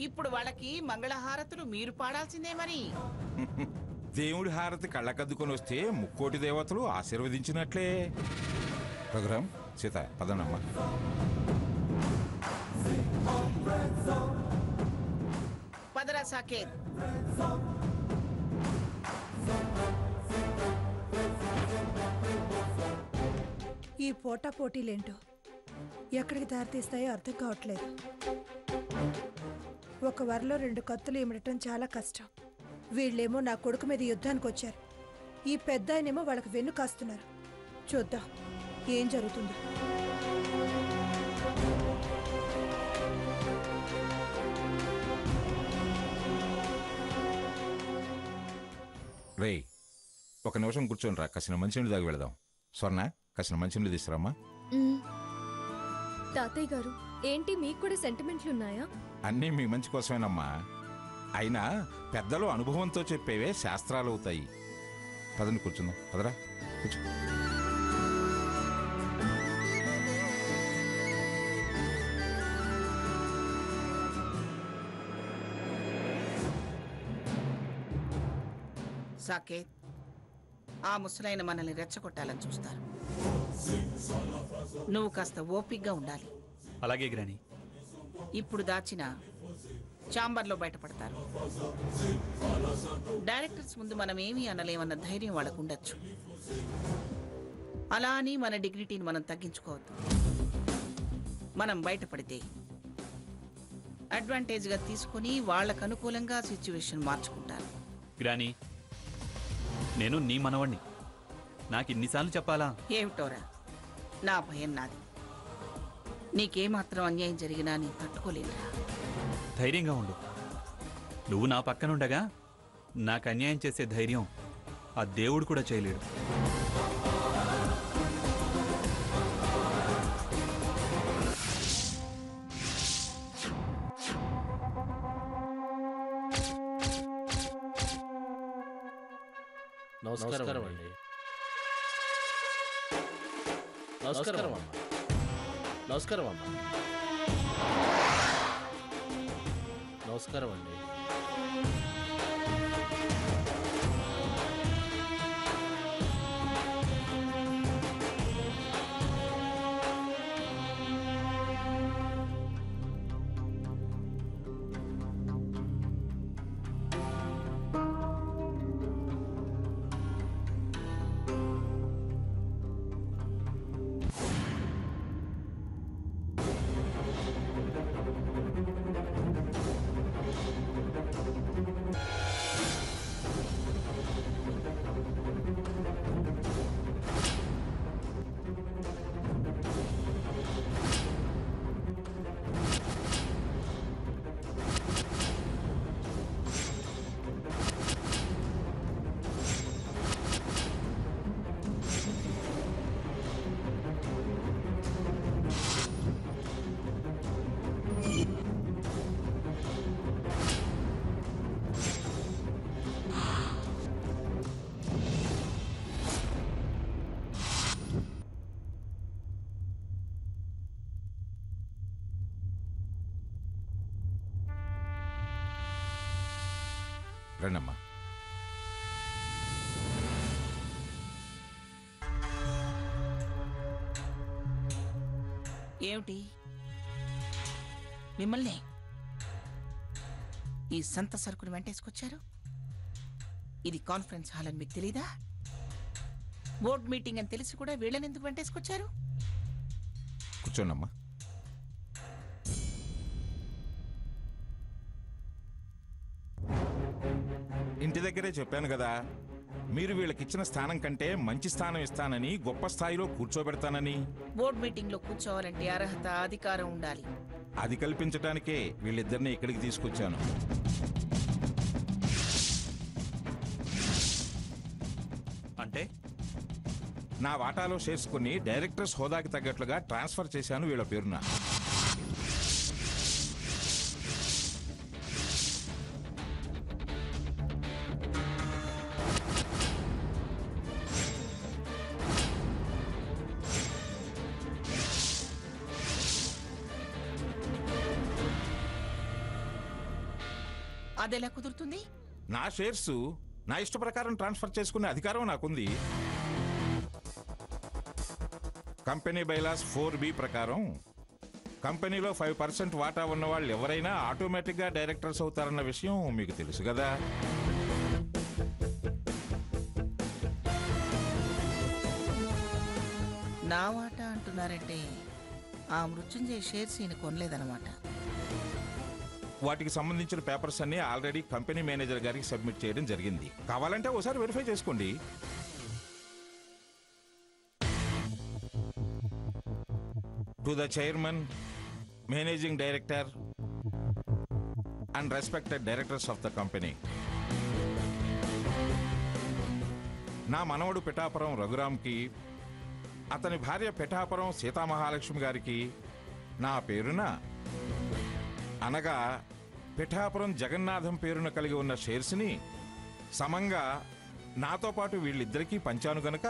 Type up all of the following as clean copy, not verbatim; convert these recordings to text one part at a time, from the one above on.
ఇప్పుడు వాళ్ళకి మంగళహారతులు మీరు పాడాల్సిందే మరి. దేవుడి హారతి కళ్ళకద్దుకొని వస్తే ముక్కోటి దేవతలు ఆశీర్వదించినట్లే. ప్రోగ్రామ్ సీత పదనమ్మా. పదరా సాకేత్. ఈ పోటా పోటీలేంటో ఎక్కడికి దారితీస్తాయో అర్థం కావట్లేదు. ఒక వరలో 2 కత్తులు ఇమడటం చాలా కష్టం. వీళ్ళేమో నా కొడుకు మీద యుద్ధానికి వచ్చారు. ఈ పెద్ద ఆయనేమో వాళ్ళకి వెన్ను కాస్తున్నారు. చూద్దాం ఏం జరుగుతుందో. రేయ్, ఒక నిమిషం కూర్చొని రా, కాసిన మంచినీళ్ళు దాకా వెళదాం. స్వర్ణ, కాసిన మంచినీళ్ళు తీసుకురామ్మా. తాతయ్య గారు, ఏంటి మీకు కూడా సెంటిమెంట్లు ఉన్నాయా? అన్నీ మీ మంచి కోసమేనమ్మా. అయినా పెద్దలు అనుభవంతో చెప్పేవే శాస్త్రాలు అవుతాయి. పదని కూర్చుందాం. పదరా కూర్చో. సాకేత్, ఆ ముసలైన మనల్ని రెచ్చగొట్టాలని చూస్తారు. నువ్వు కాస్త ఓపిగ్గా ఉండాలి. అలాగే గ్రాని. ఇప్పుడు దాచిన ఛాంబర్లో బయటపడతారు. డైరెక్టర్స్ ముందు మనం ఏమీ అనలేమన్న ధైర్యం వాళ్ళకు ఉండొచ్చు. అలా అని మన డిగ్నిటీని మనం తగ్గించుకోవద్దు. మనం బయటపడితే అడ్వాంటేజ్గా తీసుకుని వాళ్ళకు అనుకూలంగా సిచ్యువేషన్ మార్చుకుంటారు. గ్రాని, నేను నీ మనవణ్ణి. నాకు ఇన్నిసార్లు చెప్పాలా? ఏమిటోరా, నా భయం నాది. నీకేమాత్రం అన్యాయం జరిగినా నేను తట్టుకోలేనురా. ధైర్యంగా ఉండు. నువ్వు నా పక్కనుండగా నాకు అన్యాయం చేసే ధైర్యం ఆ దేవుడు కూడా చేయలేడు. నమస్కారం అండి. నమస్కారం అమ్మా. నమస్కారం అమ్మా. నమస్కారం అండి. రండమ్మా. ఏమిటి మిమ్మల్ని ఈ సంత సరుకుని వెంటేసుకొచ్చారు? ఇది కాన్ఫరెన్స్ హాల్ అని మీకు తెలీదా? బోర్డ్ మీటింగ్ అని తెలిసి కూడా వీళ్ళని ఎందుకు వెంటేసుకొచ్చారు? కూర్చోండమ్మా. ఇంటి దగ్గరే చెప్పాను కదా, మీరు వీళ్ళకిచ్చిన స్థానం కంటే మంచి స్థానం ఇస్తానని, గొప్ప స్థాయిలో కూర్చోబెడతానని. బోర్డ్ మీటింగ్ లో కూర్చోవాలంటే అర్హత, అధికారం ఉండాలి. అది కల్పించడానికే వీళ్ళిద్దరిని ఇక్కడికి తీసుకొచ్చాను. అంటే నా వాటాలో షేర్స్ కొన్ని డైరెక్టర్స్ హోదాకి తగ్గట్లుగా ట్రాన్స్ఫర్ చేశాను వీళ్ళ పేరున. అదెలా కుదురుతుంది? నా షేర్స్ నా ఇష్ట ప్రకారం ట్రాన్స్ఫర్ చేసుకునే అధికారం నాకుంది. కంపెనీ బైలాస్ 4B ప్రకారం కంపెనీలో 5% వాటా ఉన్న వాళ్ళు ఎవరైనా ఆటోమేటిక్గా డైరెక్టర్స్ అవుతారన్న విషయం మీకు తెలుసు కదా. నా వాటా అంటున్నారంటే ఆ మృత్యుంజయ షేర్స్ ఈయన కొనలేదన్నమాట. వాటికి సంబంధించిన పేపర్స్ అన్ని ఆల్రెడీ కంపెనీ మేనేజర్ గారికి సబ్మిట్ చేయడం జరిగింది. కావాలంటే ఒకసారి వెరిఫై చేసుకోండి. To the chairman, managing director and respected directors of the company. నా మనవడు పిఠాపురం రఘురామ్కి, అతని భార్య పిఠాపురం సీతామహాలక్ష్మి గారికి నా పేరున అనగా పిఠాపురం జగన్నాథం పేరున కలిగి ఉన్న షేర్స్ని సమంగా నాతో పాటు వీళ్ళిద్దరికీ పంచాను గనక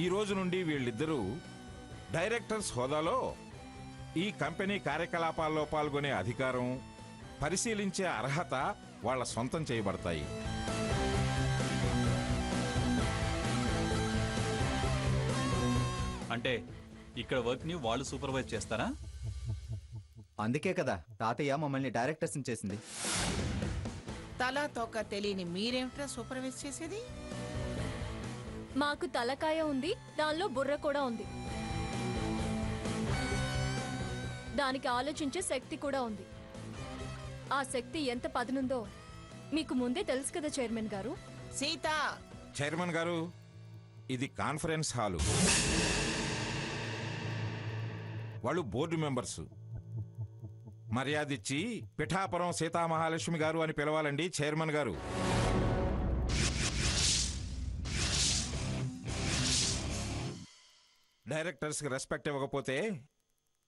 ఈ రోజు నుండి వీళ్ళిద్దరూ డైరెక్టర్స్ హోదాలో ఈ కంపెనీ కార్యకలాపాల్లో పాల్గొనే అధికారం, పరిశీలించే అర్హత వాళ్ళ సొంతం చేయబడతాయి. అంటే ఇక్కడ వర్క్ని వాళ్ళు సూపర్వైజ్ చేస్తారా? అందుకే కదా తాతయ్య మమ్మల్ని డైరెక్టర్స్ చేసింది. తలా తోక తెలియని మీరేమిట్రా సూపర్వైజ్ చేసేది? మాకు తలకాయ ఉంది, దానిలో బుర్ర కూడా ఉంది. దానికి ఆలోచించే శక్తి కూడా ఉంది. ఆ శక్తి ఎంత పదునుందో మీకు ముందే తెలుసు కదా చైర్మన్ గారు. సీత, చైర్మన్ గారు, ఇది కాన్ఫరెన్స్ హాలు. వాళ్ళు బోర్డు మెంబర్స్. మర్యాదిచ్చి పిఠాపురం సీతామహాలక్ష్మి గారు అని పిలవాలండి చైర్మన్ గారు. డైరెక్టర్స్కి రెస్పెక్ట్ ఇవ్వకపోతే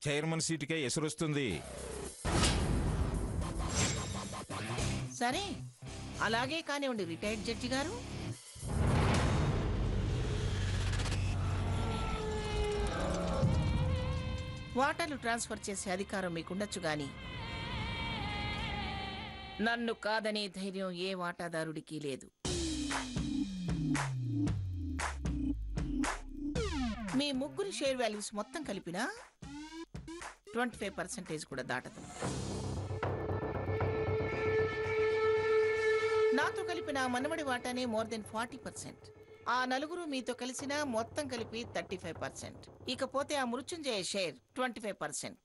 చైర్మన్ సీటుకే ఎసురొస్తుంది. సరే అలాగే కానివ్వండి రిటైర్డ్ జడ్జి గారు. వాటాలు ట్రాన్స్ఫర్ చేసే అధికారం మీకుండొచ్చు గాని నన్ను కాదనే ధైర్యం ఏ వాటాదారుడికి లేదు. మీ ముగ్గురి షేర్ వాల్యూస్ మొత్తం కలిపినా 25% కూడా దాటదు. నాతో కలిపిన మనవడి వాటానే మోర్ దెన్ 40%. ఆ నలుగురు మీతో కలిసిన మొత్తం కలిపి 35%. ఇకపోతే ఆ మృత్యుంజయ షేర్ 25%.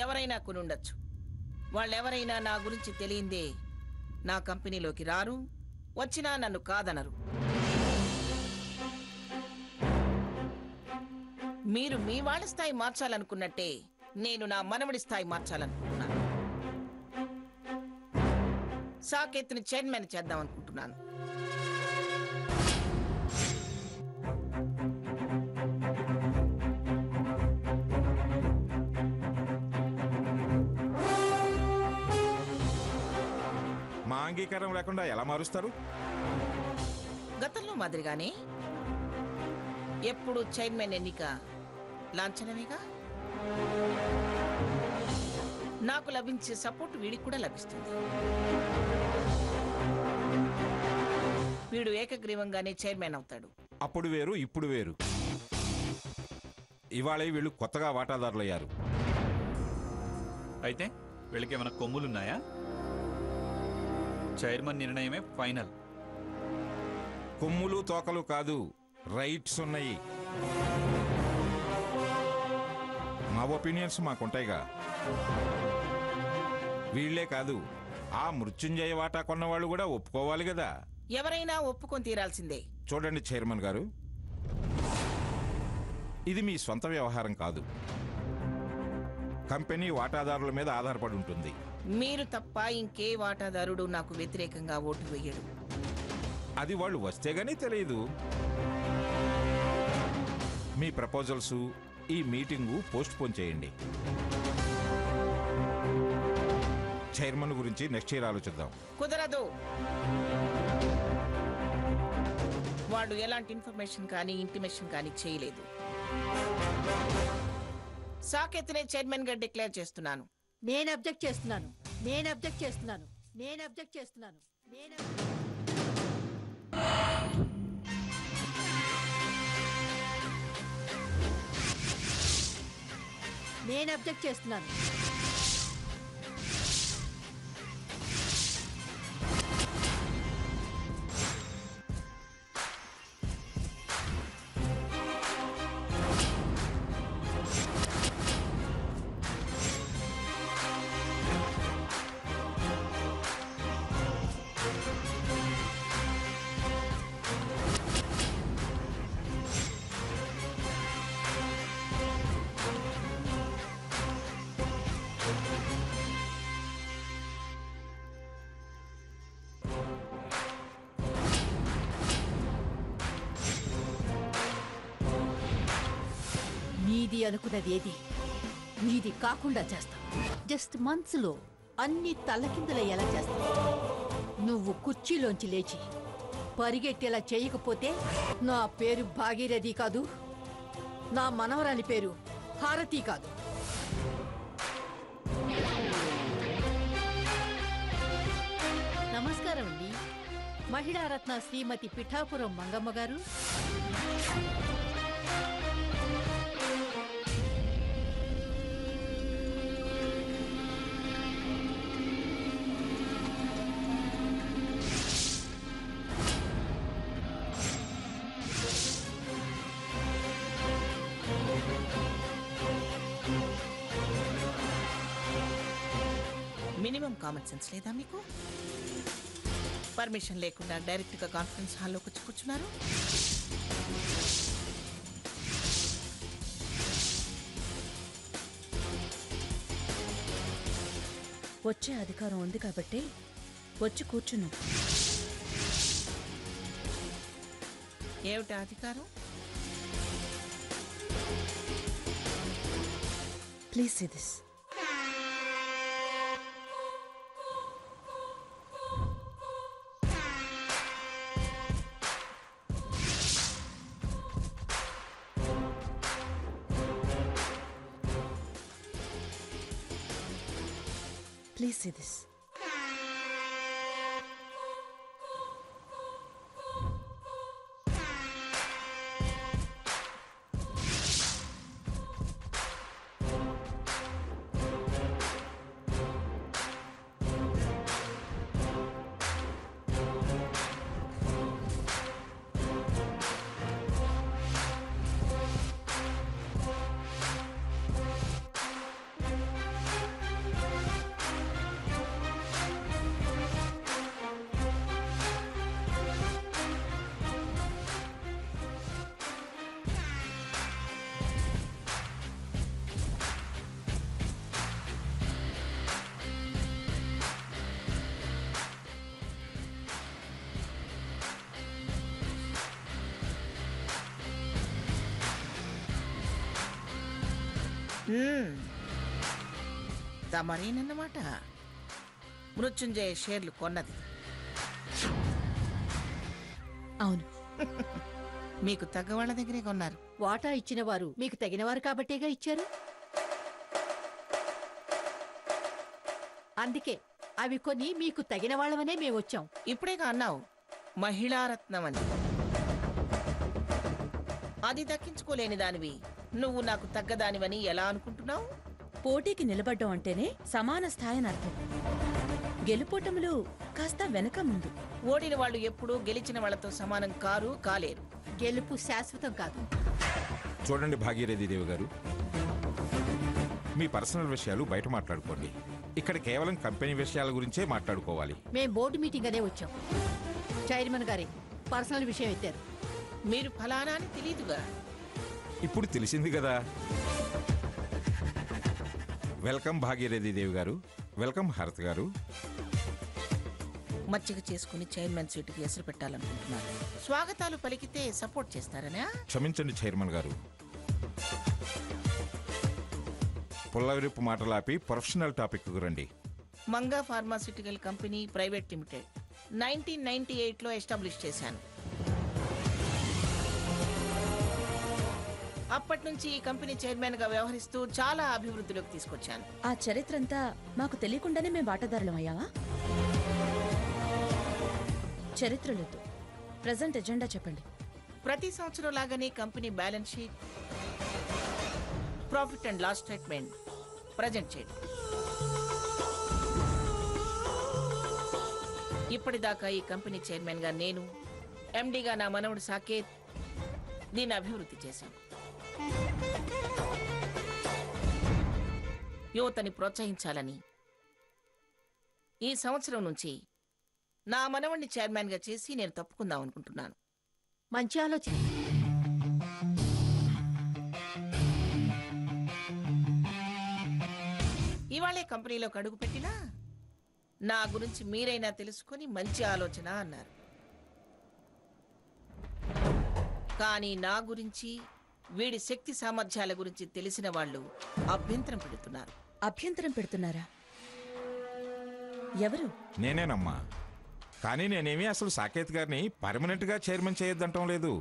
ఎవరైనా కొనుండొచ్చు. వాళ్ళెవరైనా నా గురించి తెలియందే నా కంపెనీలోకి రారు, వచ్చినా నన్ను కాదనరు. మీరు మీ వాళ్ళ స్థాయి మార్చాలనుకున్నట్టే నేను నా మనవడి స్థాయి మార్చాలనుకుంటున్నాను. సాకేత్ని చైర్మన్ చేద్దాం అనుకుంటున్నాను. మా అంగీకారం లేకుండా ఎలా మారుస్తారు? గతంలో మాదిరిగానే ఎప్పుడు చైర్మన్ ఎన్నిక లాంఛనమేగా. నాకు లభించే సపోర్ట్ వీడికి కూడా లభిస్తుంది. వీడు ఏకగ్రీవంగానే చైర్మన్ అవుతాడు. అప్పుడు వేరు, ఇప్పుడు వేరు. ఇవాళ వీళ్ళు కొత్తగా వాటాదారులయ్యారు. అయితే వీళ్ళకి ఏమైనా కొమ్ములున్నాయా? చైర్మన్ నిర్ణయమే ఫైనల్. కొమ్ములు తోకలు కాదు, రైట్స్ ఉన్నాయి. మా ఒపీనియన్స్ మాకుంటాయిగా. వీళ్లే కాదు, ఆ మృత్యుంజయ వాటా కొన్నవాళ్ళు కూడా ఒప్పుకోవాలి కదా. ఎవరైనా ఒప్పుకొని తీరాల్సిందే. చూడండి చైర్మన్ గారు, ఇది మీ సొంత వ్యవహారం కాదు. కంపెనీ వాటాదారుల మీద ఆధారపడి ఉంటుంది. మీరు తప్ప ఇంకే వాటాదారుడు నాకు వ్యతిరేకంగా ఓటు వేయడు. అది వాళ్ళు వస్తే గానీ తెలియదు. మీ ప్రపోజల్స్, ఈ మీటింగు పోస్ట్ పోన్ చేయండి. చైర్మన్ గురించి నెక్స్ట్ ఇయర్ ఆలోచిద్దాం. కుదరదు. వాడు ఎలాంటి ఇన్ఫర్మేషన్ కానీ ఇంటిమేషన్ కానీ చేయలేదు. సాకేత్నే చైర్మన్ గా డిక్లేర్ చేస్తున్నాను. నేను అబ్జెక్ట్ చేస్తున్నాను. నేను అబ్జెక్ట్ చేస్తున్నాను. నేను అబ్జెక్ట్ చేస్తున్నాను. నేను నేను అబ్జెక్ట్ చేస్తున్నాను. నీది అనుకున్నది ఏది నీది కాకుండా చేస్తాం. జస్ట్ మంత్స్లో అన్ని తల్లకిందులయ్యేలా చేస్తాం. నువ్వు కుర్చీలోంచి లేచి పరిగెట్టేలా చేయకపోతే నా పేరు భాగీరథి కాదు, నా మనవరాలి పేరు హారతి కాదు. నమస్కారం అండి. మహిళారత్న శ్రీమతి పిఠాపురం మంగమ్మ గారు. మినిమం కామన్ సెన్స్ లేదా మీకు? పర్మిషన్ లేకుండా డైరెక్ట్ గా కాన్ఫరెన్స్ హాల్లోకి వచ్చి కూర్చున్నారు. వచ్చే అధికారం ఉంది కాబట్టి వచ్చి కూర్చున్నాం. ఏమిటా అధికారం? Please see this. Please see this. తమరేనన్నమాట మృత్యుంజయ షేర్లు కొన్నది. అవును. మీకు తగ్గ వాళ్ళ దగ్గరే కొన్నారు. వాటా ఇచ్చిన వారు మీకు తగినవారు కాబట్టేగా ఇచ్చారు. అందుకే అవి కొని మీకు తగిన వాళ్ళమనే మేము వచ్చాం. ఇప్పుడేగా అన్నావు మహిళారత్నం అని. అది దక్కించుకోలేని దానివి నువ్వు నాకు తగ్గదానివని ఎలా అనుకుంటున్నావు? పోటీకి నిలబడ్డం అంటేనే సమాన స్థాయి అని అర్థం. గెలుపోటములు కాస్త వెనక ముందు. ఓడిన వాళ్ళు ఎప్పుడూ గెలిచిన వాళ్ళతో సమానం కారు, కాలేరు. గెలుపు శాశ్వతం కాదు. చూడండి భాగీరథి దేవి గారు, మీ పర్సనల్ విషయాలు బయట మాట్లాడుకోండి. ఇక్కడ కేవలం కంపెనీ విషయాల గురించే మాట్లాడుకోవాలి. మేం బోర్డు మీటింగ్ అనే వచ్చాం. చైర్మన్ గారి పర్సనల్ విషయం ఎత్తారు. మీరు ఫలానా అని తెలీదుగా. ఇప్పుడు తెలిసింది కదా. వెల్కమ్ భాగీరథి దేవి గారు. వెల్కమ్ హారతి గారు. మచ్చిక చేసుకుని చైర్మన్ సీటుకి ఎసరు పెట్టాలనుకుంటున్నారు. స్వాగతాలు పలికితే సపోర్ట్ చేస్తారనా? క్షమించండి చైర్మన్ గారు. పుల్లవిరుపు మాటలాపి ప్రొఫెషనల్ టాపిక్ రండి. Manga pharmaceutical company private limited 1998లో ఎస్టాబ్లిష్ చేశాను. అప్పటి నుంచి ఈ కంపెనీ చైర్మన్ గా వ్యవహరిస్తూ చాలా అభివృద్ధిలోకి తీసుకొచ్చాను. ఆ చరిత్ర అంతా మాకు తెలియకుండానే మేము వాటాదారులం అయ్యావా? చరిత్రలేదు, ప్రజెంట్ ఎజెండా చెప్పండి. ప్రతి సంవత్సరం లాగానే company balance sheet, profit and loss statement present చేయడం. ఇప్పటిదాకా ఈ కంపెనీ చైర్మన్ గా నేను, ఎండీగా నా మనవడు సాకేత్ దీన్ని అభివృద్ధి చేశాను. యువతని ప్రోత్సహించాలని ఈ సంవత్సరం నుంచి నా మనవడిని చైర్మన్ గా చేసి నేను తప్పుకుందాం అనుకుంటున్నాను. మంచి ఆలోచన. ఇవాళే కంపెనీలోకి అడుగు పెట్టినా నా గురించి మీరైనా తెలుసుకొని మంచి ఆలోచన అన్నారు. కానీ నా గురించి, వీడి శక్తి సామర్థ్యాల గురించి తెలిసిన వాళ్ళు అభ్యంతరం పెడుతున్నారు. అభ్యంతరం పెడుతున్నారా? ఎవరు? నేనేనమ్మా. కానీ నేనేమీ అసలు సాకేత్ గారిని పర్మనెంట్ గా చైర్మన్ చేయొద్దంటం లేదు.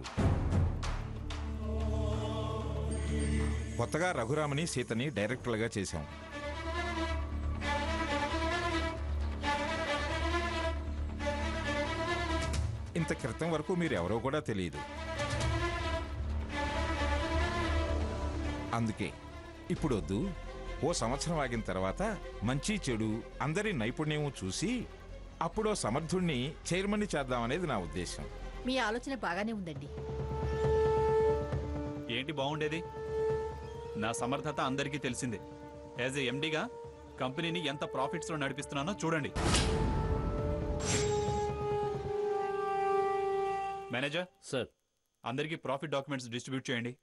కొత్తగా రఘురామని సీతని డైరెక్టర్లుగా చేశాం. ఇంత క్రితం వరకు మీరెవరో కూడా తెలియదు. అందుకే ఇప్పుడు వద్దు, ఓ సంవత్సరం ఆగిన తర్వాత మంచి చెడు అందరి నైపుణ్యము చూసి అప్పుడో సమర్థుణ్ణి చైర్మన్ చేద్దామనేది నా ఉద్దేశం. మీ ఆలోచన బాగానే ఉందండి. ఏంటి బాగుండేది? నా సమర్థత అందరికీ తెలిసిందే. యాజ్ ఏ ఎండీగా కంపెనీని ఎంత ప్రాఫిట్స్లో నడిపిస్తున్నానో చూడండి. మేనేజర్ సార్, అందరికీ ప్రాఫిట్ డాక్యుమెంట్స్ డిస్ట్రిబ్యూట్ చేయండి.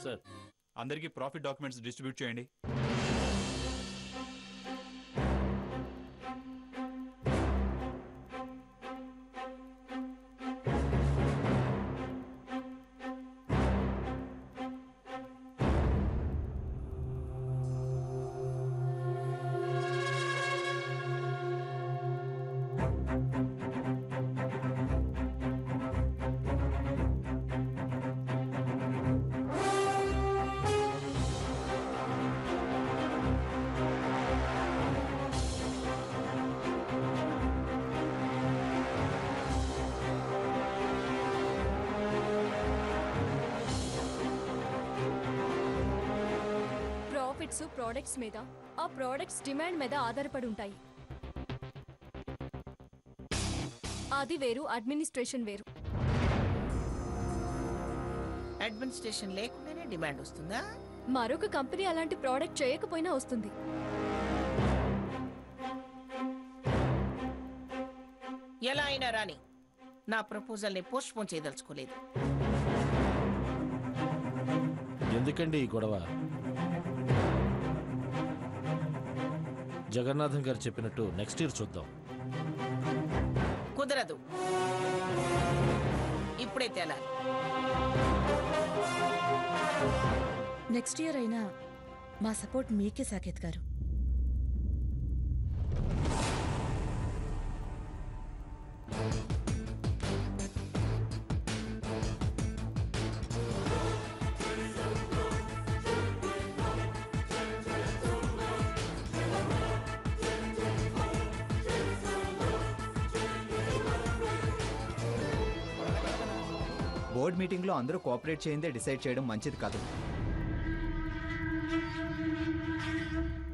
సార్, అందరికీ ప్రాఫిట్ డాక్యుమెంట్స్ డిస్ట్రిబ్యూట్ చేయండి. ప్రాఫిట్స్ ప్రోడక్ట్స్ మీద, ఆ ప్రోడక్ట్స్ డిమాండ్ మీద ఆధారపడి ఉంటాయి. అది వేరు, అడ్మినిస్ట్రేషన్ వేరు. అడ్మినిస్ట్రేషన్ లేకుండానే డిమాండ్ వస్తుందా? మరొక కంపెనీ అలాంటి ప్రోడక్ట్ చేయకపోయినా వస్తుంది. ఎలా అయినా రాని, నా ప్రపోజల్ని పోస్ట్ పోన్ చేయదలుచుకోలేదు. ఎందుకండి ఈ గొడవ? జగన్నాథం గారు చెప్పినట్టు నెక్స్ట్ ఇయర్ చూద్దాం. కుదరదు, ఇప్పుడే తేలాలి. నెక్స్ట్ ఇయర్ అయినా మా సపోర్ట్ మీకే సాకేత్ గారు. బోర్డ్ మీటింగ్లో అందరూ కోఆపరేట్ చేయిందే డిసైడ్ చేయడం మంచిది కాదు.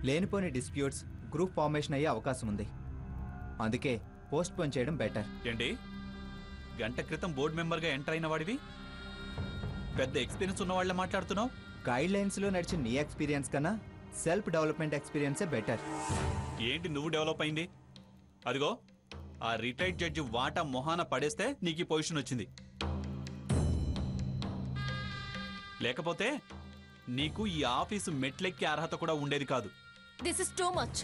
లేనిపోని డిస్ప్యూట్స్, గ్రూప్ ఫార్మేషన్ అయ్యే అవకాశం ఉంది. అందుకే పోస్ట్ పోన్ చేయడం బెటర్. ఏంటి, గంట క్రితం బోర్డు మెంబర్గా ఎంటర్ అయిన వాడివి పెద్ద ఎక్స్పీరియన్స్ ఉన్న వాళ్ళ మాట్లాడుతున్నావు? గైడ్ లైన్స్లో నడిచిన నీ ఎక్స్పీరియన్స్ కన్నా సెల్ఫ్ డెవలప్మెంట్ ఎక్స్పీరియన్సే బెటర్. ఏంటి నువ్వు డెవలప్ అయింది? అదిగో ఆ రిటైర్డ్ జడ్జి వాటా మొహాన పడేస్తే నీకు ఈ పొజిషన్ వచ్చింది. లేకపోతే నీకు ఈ ఆఫీసు మెట్లెక్కే అర్హత కూడా ఉండేది కాదు. This is too much.